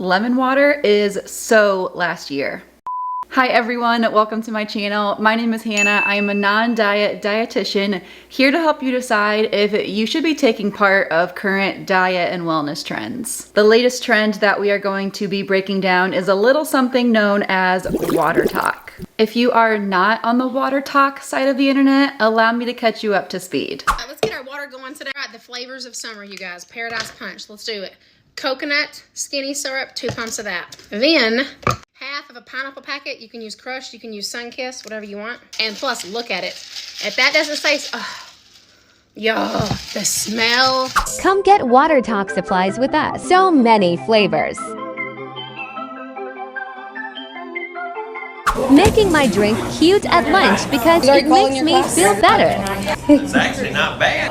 lemon water is so last year. Hi everyone, welcome to my channel. My name is Hannah. I am a non-diet dietitian here to help you decide if you should be taking part of current diet and wellness trends. The latest trend that we are going to be breaking down is a little something known as WaterTok. If you are not on the WaterTok side of the internet, allow me to catch you up to speed. Let's get our water going today. All right, the flavors of summer, you guys. Paradise Punch, let's do it. Coconut, skinny syrup, 2 pumps of that. Then half of a pineapple packet. You can use crushed, you can use Sunkist, whatever you want. And plus, look at it. If that doesn't say, the smell. Come get WaterTok supplies with us. So many flavors. Making my drink cute at lunch because it makes me feel better. It's actually not bad.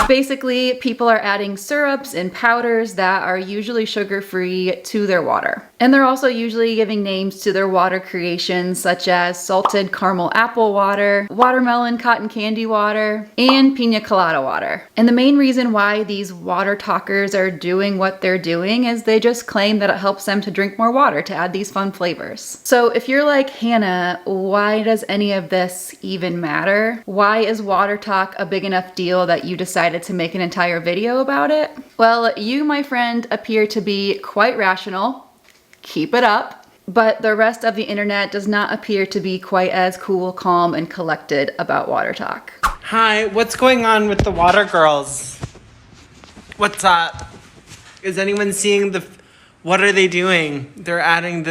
Basically, people are adding syrups and powders that are usually sugar-free to their water. And they're also usually giving names to their water creations such as salted caramel apple water, watermelon cotton candy water, and pina colada water. And the main reason why these water talkers are doing what they're doing is they just claim that it helps them to drink more water to add these fun flavors. So if you're like, Hannah, why does any of this even matter? Why is WaterTok a big enough deal that you decided to make an entire video about it? Well, you, my friend, appear to be quite rational. Keep it up. But the rest of the internet does not appear to be quite as cool, calm, and collected about WaterTok. Hi, what's going on with the water girls? What's up? Is anyone seeing what are they doing? They're adding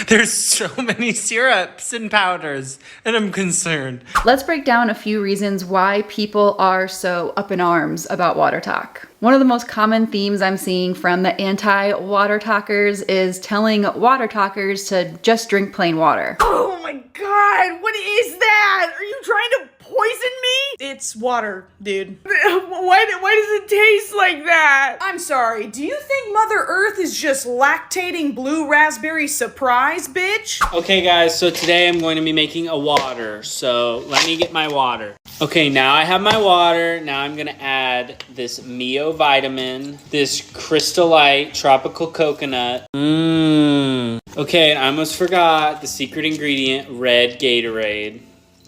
there's so many syrups and powders, and I'm concerned. Let's break down a few reasons why people are so up in arms about WaterTok. One of the most common themes I'm seeing from the anti-WaterTokers is telling WaterTokers to just drink plain water. Oh my god, what is that? Are you trying to poison me? It's water, dude. Why does it taste like that? I'm sorry, do you think Mother Earth is just lactating blue raspberry surprise, bitch? Okay guys, so today I'm going to be making a water. So let me get my water. Okay, now I have my water. Now I'm gonna add this Mio vitamin, this Crystallite tropical coconut. Okay, I almost forgot the secret ingredient, red Gatorade,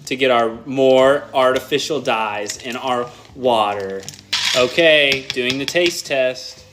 to get our more artificial dyes in our water. Okay, doing the taste test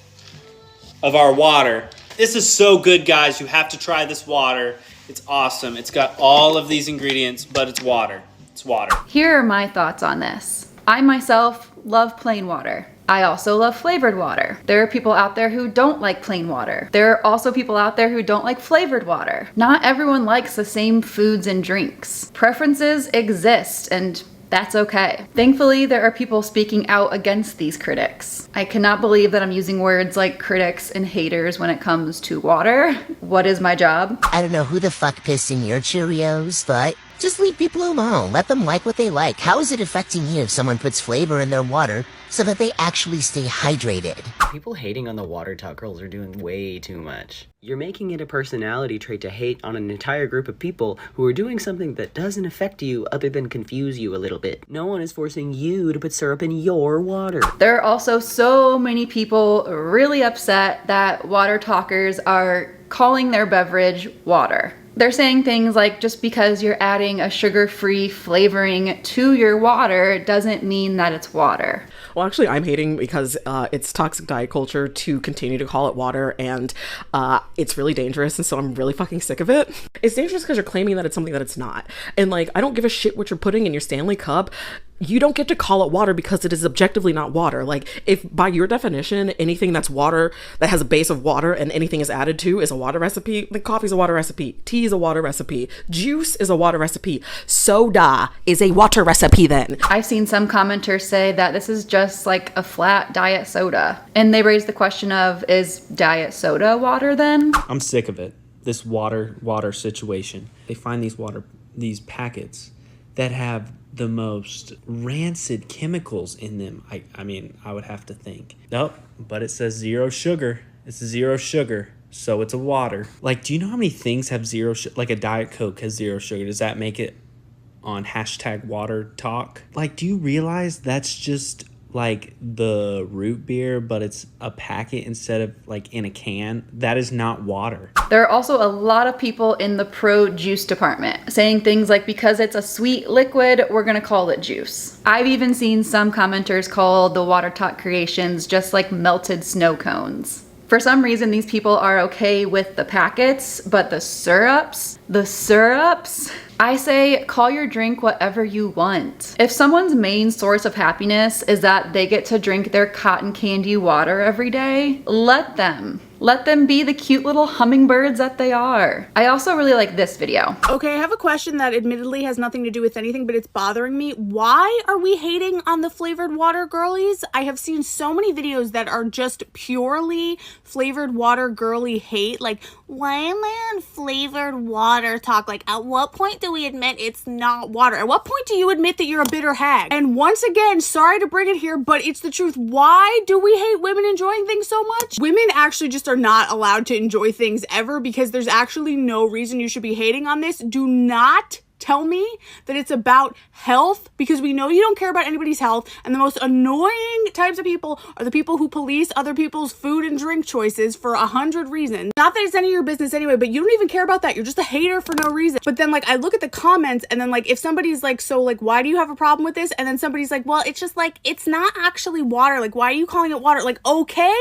of our water. This is so good, guys. You have to try this water. It's awesome. It's got all of these ingredients, but it's water. It's water. Here are my thoughts on this. I myself love plain water. I also love flavored water. There are people out there who don't like plain water. There are also people out there who don't like flavored water. Not everyone likes the same foods and drinks. Preferences exist, and that's okay. Thankfully, there are people speaking out against these critics. I cannot believe that I'm using words like critics and haters when it comes to water. What is my job? I don't know who the fuck pissed in your Cheerios, but just leave people alone. Let them like what they like. How is it affecting you if someone puts flavor in their water so that they actually stay hydrated? People hating on the WaterTok girls are doing way too much. You're making it a personality trait to hate on an entire group of people who are doing something that doesn't affect you other than confuse you a little bit. No one is forcing you to put syrup in your water. There are also so many people really upset that WaterTokers are calling their beverage water. They're saying things like just because you're adding a sugar-free flavoring to your water doesn't mean that it's water. Well, actually, I'm hating because it's toxic diet culture to continue to call it water, and it's really dangerous, and so I'm really fucking sick of it. It's dangerous because you're claiming that it's something that it's not. And like, I don't give a shit what you're putting in your Stanley cup. You don't get to call it water because it is objectively not water. Like, if by your definition, anything that's water, that has a base of water and anything is added to is a water recipe, then coffee's a water recipe, tea is a water recipe, juice is a water recipe, soda is a water recipe then. I've seen some commenters say that this is just like a flat diet soda. And they raise the question of, is diet soda water then? I'm sick of it. This water situation. They find these packets that have the most rancid chemicals in them. I mean, I would have to think. Nope, but it says 0 sugar. It's 0 sugar. so it's a water. Like, do you know how many things have zero sugar? Like a Diet Coke has zero sugar. Does that make it on hashtag WaterTok. Like, do you realize that's just like the root beer, but it's a packet instead of like in a can? That is not water. There are also a lot of people in the pro juice department saying things like, because it's a sweet liquid, we're gonna call it juice. I've even seen some commenters call the WaterTok creations just like melted snow cones. For some reason, these people are okay with the packets, but the syrups, I say call your drink whatever you want. If someone's main source of happiness is that they get to drink their cotton candy water every day, let them. Let them be the cute little hummingbirds that they are. I also really like this video. Okay, I have a question that admittedly has nothing to do with anything, but it's bothering me. Why are we hating on the flavored water girlies? I have seen so many videos that are just purely flavored water girly hate. Like, why am I on flavored water talk? Like, at what point do we admit it's not water? At what point do you admit that you're a bitter hag? And once again, sorry to bring it here, but it's the truth. Why do we hate women enjoying things so much? Women actually just are not allowed to enjoy things ever, because there's actually no reason you should be hating on this. Do not tell me that it's about health, because we know you don't care about anybody's health, and the most annoying types of people are the people who police other people's food and drink choices for 100 reasons. Not that it's any of your business anyway, but you don't even care about that. You're just a hater for no reason. But then, like, I look at the comments, and then, like, if somebody's like, so, like, why do you have a problem with this? And then somebody's like, well, it's just like, it's not actually water. Like, why are you calling it water? Like, okay.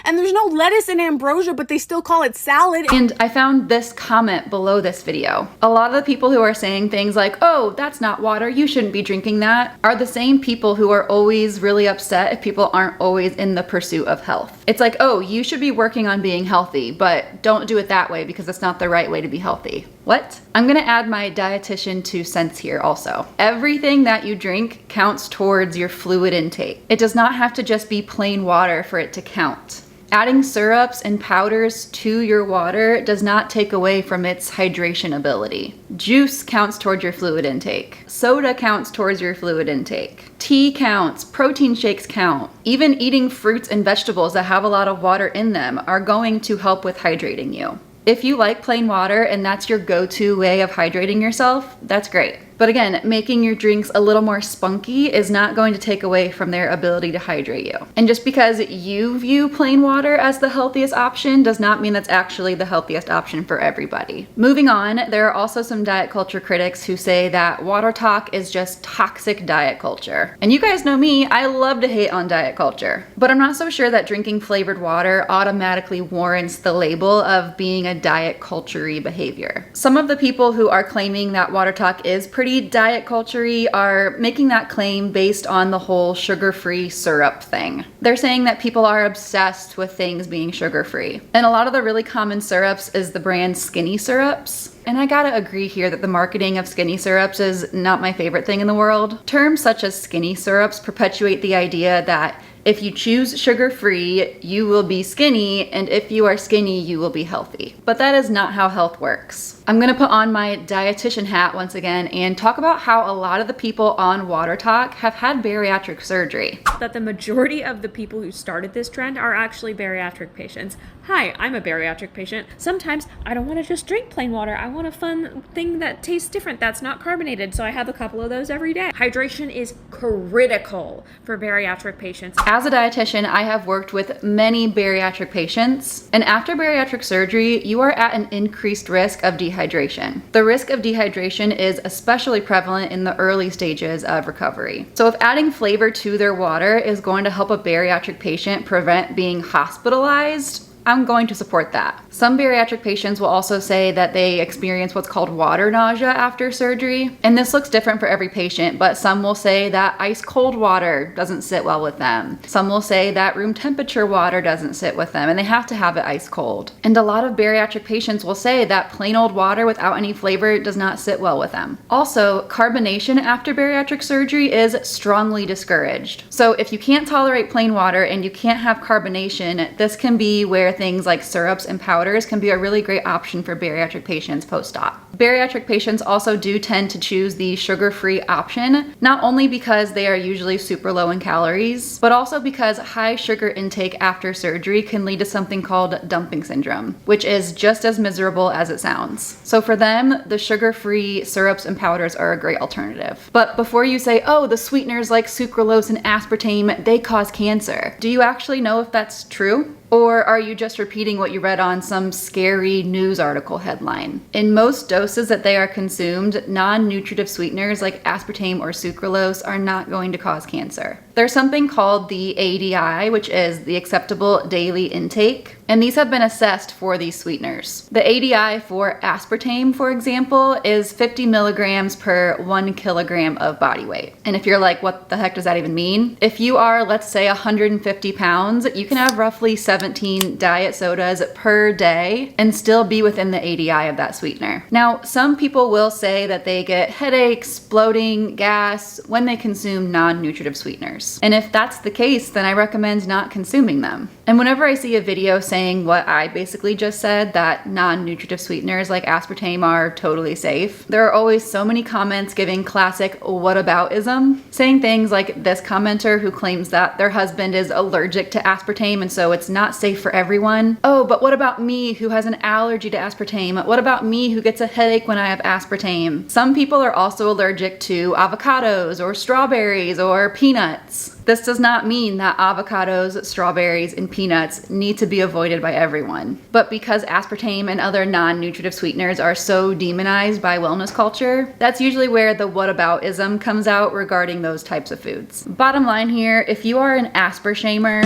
And there's no lettuce and ambrosia, but they still call it salad. And I found this comment below this video. A lot of the people who are saying things like, oh, that's not water, you shouldn't be drinking that, are the same people who are always really upset if people aren't always in the pursuit of health. It's like, oh, you should be working on being healthy, but don't do it that way because it's not the right way to be healthy. What? I'm gonna add my dietitian 2 cents here also. Everything that you drink counts towards your fluid intake. It does not have to just be plain water for it to count. Adding syrups and powders to your water does not take away from its hydration ability. Juice counts towards your fluid intake. Soda counts towards your fluid intake. Tea counts, protein shakes count. Even eating fruits and vegetables that have a lot of water in them are going to help with hydrating you. If you like plain water and that's your go-to way of hydrating yourself, that's great. But again, making your drinks a little more spunky is not going to take away from their ability to hydrate you. And just because you view plain water as the healthiest option does not mean that's actually the healthiest option for everybody. Moving on, there are also some diet culture critics who say that WaterTok is just toxic diet culture. And you guys know me, I love to hate on diet culture. But I'm not so sure that drinking flavored water automatically warrants the label of being a diet culture-y behavior. Some of the people who are claiming that WaterTok is pretty diet culture-y are making that claim based on the whole sugar-free syrup thing. They're saying that people are obsessed with things being sugar-free. And a lot of the really common syrups is the brand Skinny Syrups. And I gotta agree here that the marketing of skinny syrups is not my favorite thing in the world. Terms such as skinny syrups perpetuate the idea that if you choose sugar-free, you will be skinny, and if you are skinny, you will be healthy. But that is not how health works. I'm gonna put on my dietitian hat once again and talk about how a lot of the people on WaterTok have had bariatric surgery. That the majority of the people who started this trend are actually bariatric patients. Hi, I'm a bariatric patient. Sometimes I don't want to just drink plain water. I want a fun thing that tastes different, that's not carbonated, so I have a couple of those every day. Hydration is critical for bariatric patients. As a dietitian, I have worked with many bariatric patients, and after bariatric surgery, you are at an increased risk of dehydration. The risk of dehydration is especially prevalent in the early stages of recovery. So if adding flavor to their water is going to help a bariatric patient prevent being hospitalized, I'm going to support that. Some bariatric patients will also say that they experience what's called water nausea after surgery. And this looks different for every patient, but some will say that ice cold water doesn't sit well with them. Some will say that room temperature water doesn't sit with them and they have to have it ice cold. And a lot of bariatric patients will say that plain old water without any flavor does not sit well with them. Also, carbonation after bariatric surgery is strongly discouraged. So if you can't tolerate plain water and you can't have carbonation, this can be where things like syrups and powders can be a really great option for bariatric patients post-op. Bariatric patients also do tend to choose the sugar-free option, not only because they are usually super low in calories, but also because high sugar intake after surgery can lead to something called dumping syndrome, which is just as miserable as it sounds. So for them, the sugar-free syrups and powders are a great alternative. But before you say, oh, the sweeteners like sucralose and aspartame, they cause cancer, do you actually know if that's true? Or are you just repeating what you read on some scary news article headline? In most doses that they are consumed, non-nutritive sweeteners like aspartame or sucralose are not going to cause cancer. There's something called the ADI, which is the acceptable daily intake, and these have been assessed for these sweeteners. The ADI for aspartame, for example, is 50 milligrams per 1 kilogram of body weight. And if you're like, what the heck does that even mean? If you are, let's say, 150 pounds, you can have roughly 17 diet sodas per day and still be within the ADI of that sweetener. Now, some people will say that they get headaches, bloating, gas when they consume non-nutritive sweeteners. And if that's the case, then I recommend not consuming them. And whenever I see a video saying what I basically just said, that non-nutritive sweeteners like aspartame are totally safe, there are always so many comments giving classic whataboutism, saying things like this commenter who claims that their husband is allergic to aspartame and so it's not safe for everyone. Oh, but what about me who has an allergy to aspartame? What about me who gets a headache when I have aspartame? Some people are also allergic to avocados or strawberries or peanuts. This does not mean that avocados, strawberries, and peanuts need to be avoided by everyone. But because aspartame and other non-nutritive sweeteners are so demonized by wellness culture, that's usually where the whataboutism comes out regarding those types of foods. Bottom line here, if you are an asper-shamer,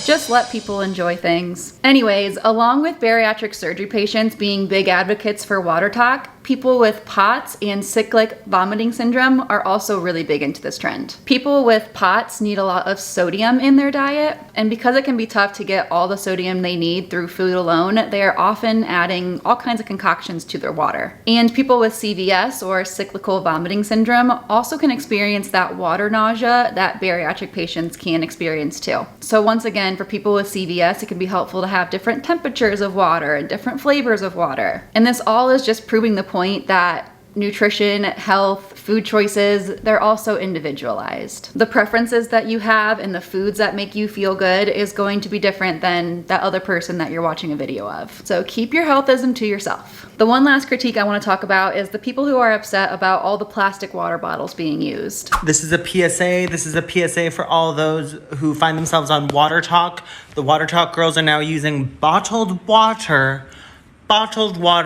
just let people enjoy things. Anyways, along with bariatric surgery patients being big advocates for WaterTok, people with POTS and cyclic vomiting syndrome are also really big into this trend. People with POTS need a lot of sodium in their diet, and because it can be tough to get all the sodium they need through food alone, they are often adding all kinds of concoctions to their water. And people with CVS or cyclical vomiting syndrome also can experience that water nausea that bariatric patients can experience too. So once again, for people with CVS, it can be helpful to have different temperatures of water and different flavors of water. And this all is just proving the point that nutrition, health, food choices, they're also individualized. The preferences that you have and the foods that make you feel good is going to be different than that other person that you're watching a video of. So keep your healthism to yourself. The one last critique I want to talk about is the people who are upset about all the plastic water bottles being used. This is a PSA. This is a PSA for all those who find themselves on WaterTok. The WaterTok girls are now using bottled water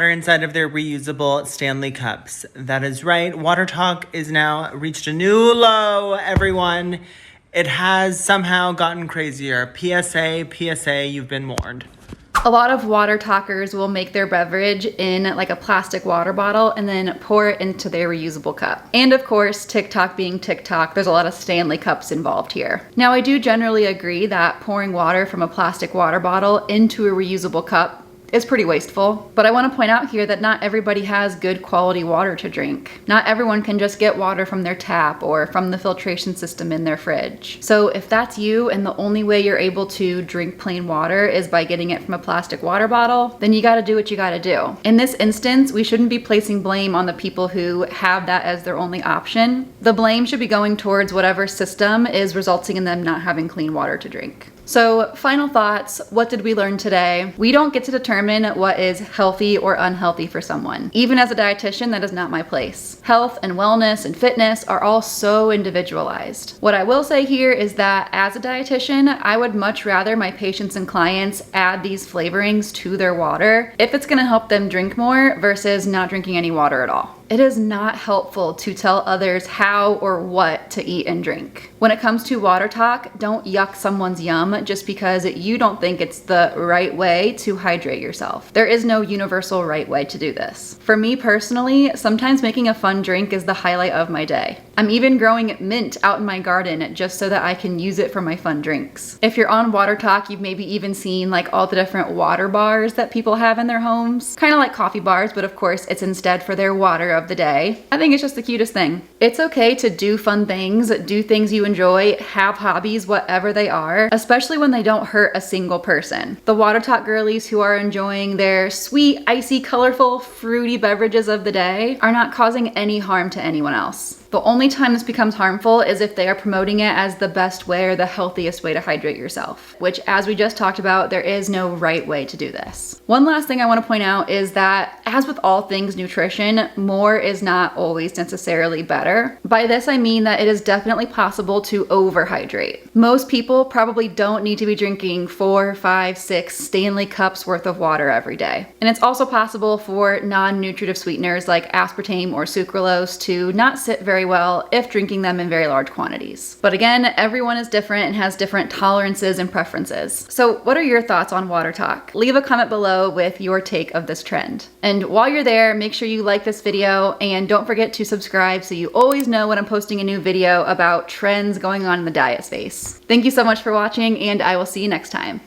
inside of their reusable Stanley cups. That is right. WaterTok is now reached a new low, everyone. It has somehow gotten crazier. PSA, you've been warned. A lot of WaterTokers will make their beverage in like a plastic water bottle and then pour it into their reusable cup. And of course, TikTok being TikTok, there's a lot of Stanley cups involved here. Now, I do generally agree that pouring water from a plastic water bottle into a reusable cup is pretty wasteful, but I want to point out here that not everybody has good quality water to drink. Not everyone can just get water from their tap or from the filtration system in their fridge. So if that's you and the only way you're able to drink plain water is by getting it from a plastic water bottle, then you gotta do what you gotta do. In this instance, we shouldn't be placing blame on the people who have that as their only option. The blame should be going towards whatever system is resulting in them not having clean water to drink. So final thoughts, what did we learn today? We don't get to determine what is healthy or unhealthy for someone. Even as a dietitian, that is not my place. Health and wellness and fitness are all so individualized. What I will say here is that as a dietitian, I would much rather my patients and clients add these flavorings to their water if it's gonna help them drink more versus not drinking any water at all. It is not helpful to tell others how or what to eat and drink. When it comes to WaterTok, don't yuck someone's yum just because you don't think it's the right way to hydrate yourself. There is no universal right way to do this. For me personally, sometimes making a fun drink is the highlight of my day. I'm even growing mint out in my garden just so that I can use it for my fun drinks. If you're on WaterTok, you've maybe even seen like all the different water bars that people have in their homes. Kind of like coffee bars, but of course it's instead for their water of the day. I think it's just the cutest thing. It's okay to do fun things, do things you enjoy, have hobbies, whatever they are, especially when they don't hurt a single person. The WaterTok girlies who are enjoying their sweet, icy, colorful, fruity beverages of the day are not causing any harm to anyone else. The only time this becomes harmful is if they are promoting it as the best way or the healthiest way to hydrate yourself, which, as we just talked about, there is no right way to do this. One last thing I want to point out is that, as with all things nutrition, more is not always necessarily better. By this I mean that it is definitely possible to overhydrate. Most people probably don't need to be drinking 4, 5, 6 Stanley cups worth of water every day. And it's also possible for non-nutritive sweeteners like aspartame or sucralose to not sit very well if drinking them in very large quantities. But again, everyone is different and has different tolerances and preferences. So what are your thoughts on WaterTok? Leave a comment below with your take of this trend. And while you're there, make sure you like this video and don't forget to subscribe so you always know when I'm posting a new video about trends going on in the diet space. Thank you so much for watching, and I will see you next time.